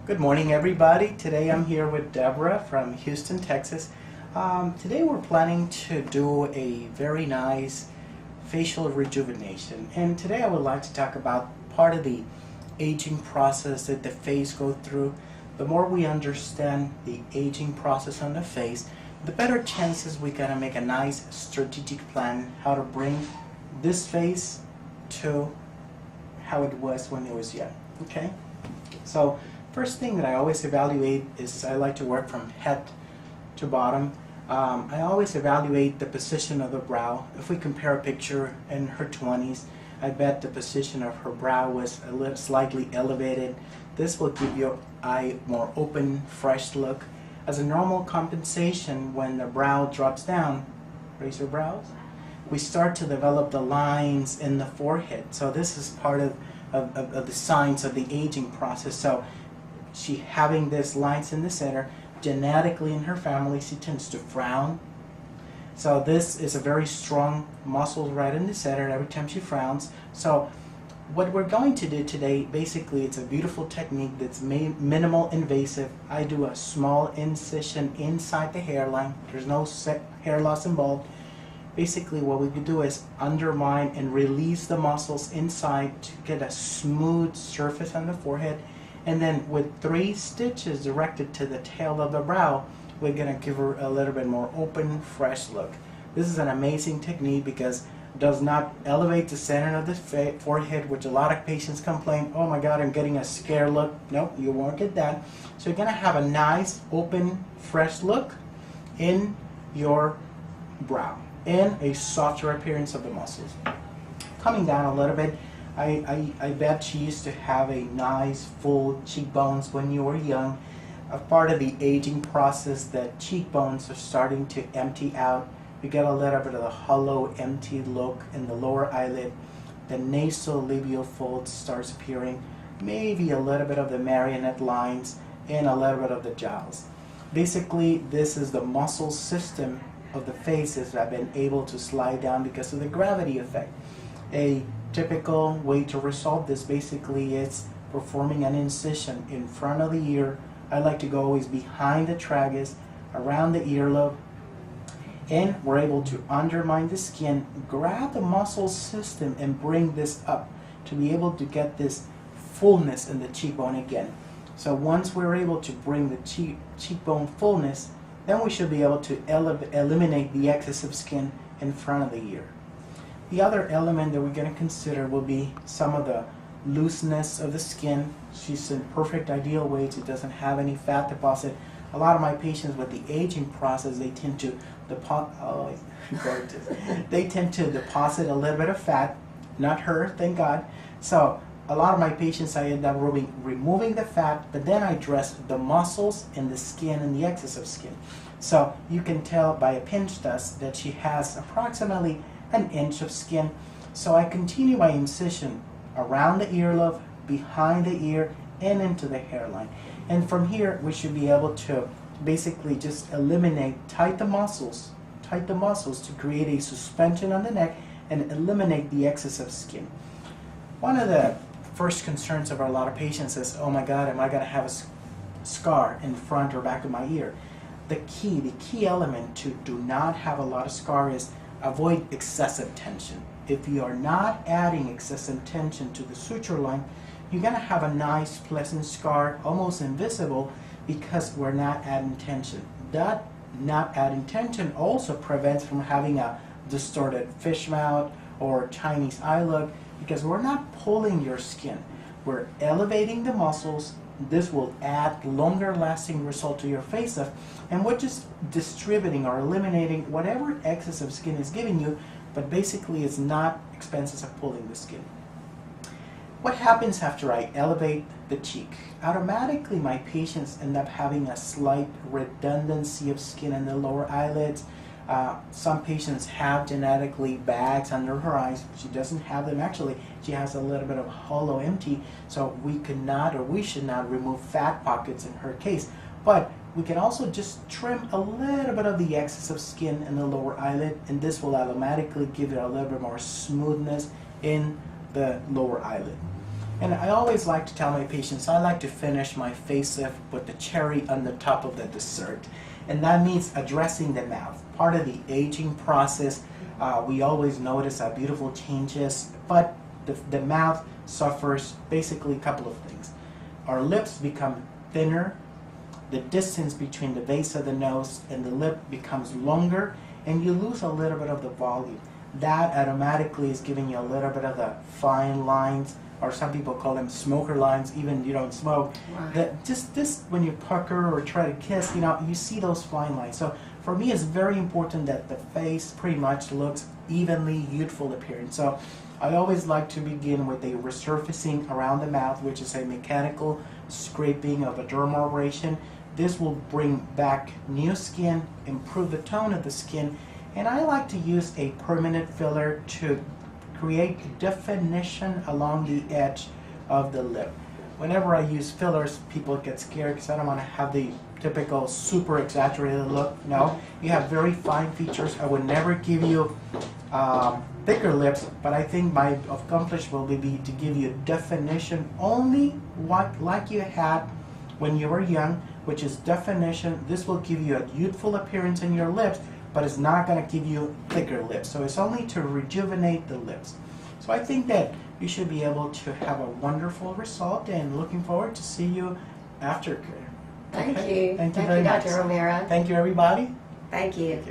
Good morning, everybody. Today I'm here with Deborah from Houston, Texas. Today we're planning to do a very nice facial rejuvenation. And today I would like to talk about part of the aging process that the face goes through. The more we understand the aging process on the face, the better chances we gotta make a nice strategic plan how to bring this face to how it was when it was young. Okay? So first thing that I always evaluate is I like to work from head to bottom. I always evaluate the position of the brow. If we compare a picture in her 20s, I bet the position of her brow was a little slightly elevated. This will give your eye more open, fresh look. As a normal compensation, when the brow drops down, raise your brows, we start to develop the lines in the forehead. So this is part of the signs of the aging process. So she having these lines in the center, genetically in her family, she tends to frown. So this is a very strong muscle right in the center every time she frowns. So what we're going to do today, basically it's a beautiful technique that's minimal invasive. I do a small incision inside the hairline. There's no hair loss involved. Basically what we can do is undermine and release the muscles inside to get a smooth surface on the forehead. And then with 3 stitches directed to the tail of the brow, we're going to give her a little bit more open, fresh look. This is an amazing technique because it does not elevate the center of the forehead, which a lot of patients complain, oh my God, I'm getting a scare look. No, you won't get that. So you're going to have a nice, open, fresh look in your brow and a softer appearance of the muscles. Coming down a little bit, I bet she used to have a nice full cheekbones when you were young. A part of the aging process, the cheekbones are starting to empty out. You get a little bit of the hollow, empty look in the lower eyelid. The nasolabial fold starts appearing. Maybe a little bit of the marionette lines and a little bit of the jowls. Basically, this is the muscle system of the faces that have been able to slide down because of the gravity effect. A typical way to resolve this basically is performing an incision in front of the ear. I like to go always behind the tragus, around the earlobe, and we're able to undermine the skin, grab the muscle system and bring this up to be able to get this fullness in the cheekbone again. So once we're able to bring the cheekbone fullness, then we should be able to eliminate the excess of skin in front of the ear. The other element that we're going to consider will be some of the looseness of the skin. She's in perfect ideal weight. It doesn't have any fat deposit. A lot of my patients with the aging process, they tend to they tend to deposit a little bit of fat. Not her, thank God. So a lot of my patients, I end up removing the fat, but then I address the muscles and the skin and the excess of skin. So you can tell by a pinch test that she has approximately an inch of skin. So I continue my incision around the earlobe, behind the ear, and into the hairline. And from here, we should be able to basically just tighten the muscles to create a suspension on the neck and eliminate the excess of skin. One of the first concerns of a lot of patients is, oh my God, am I going to have a scar in front or back of my ear? The key element to do not have a lot of scar is avoid excessive tension. If you are not adding excessive tension to the suture line, you're going to have a nice pleasant scar, almost invisible, because we're not adding tension. That not adding tension also prevents from having a distorted fish mouth or Chinese eye look, because we're not pulling your skin. We're elevating the muscles. This will add longer lasting result to your face off, and we're just distributing or eliminating whatever excess of skin is giving you, but basically it's not expenses of pulling the skin. What happens after I elevate the cheek? Automatically my patients end up having a slight redundancy of skin in the lower eyelids. Some patients have genetically bags under her eyes. She doesn't have them. Actually, she has a little bit of hollow empty, so we cannot or we should not remove fat pockets in her case. But we can also just trim a little bit of the excess of skin in the lower eyelid, and this will automatically give it a little bit more smoothness in the lower eyelid. And I always like to tell my patients I like to finish my facelift with the cherry on the top of the dessert. And that means addressing the mouth. Part of the aging process, we always notice our beautiful changes, but the mouth suffers basically a couple of things. Our lips become thinner, the distance between the base of the nose and the lip becomes longer, and you lose a little bit of the volume. That automatically is giving you a little bit of the fine lines, or some people call them smoker lines, even you don't smoke. Right. That just this, when you pucker or try to kiss, you see those fine lines. So for me, it's very important that the face pretty much looks evenly youthful appearance. So I always like to begin with a resurfacing around the mouth, which is a mechanical scraping of a dermabrasion. This will bring back new skin, improve the tone of the skin, and I like to use a permanent filler to create definition along the edge of the lip. Whenever I use fillers, people get scared because I don't want to have the typical super exaggerated look. No, you have very fine features. I would never give you thicker lips, but I think my accomplishment will be to give you definition only like you had when you were young, which is definition. This will give you a youthful appearance in your lips, but it's not going to give you thicker lips. So it's only to rejuvenate the lips. So I think that you should be able to have a wonderful result, and looking forward to see you after care. Thank Okay? you. Thank you very much. Dr. Romero. Thank you, everybody. Thank you.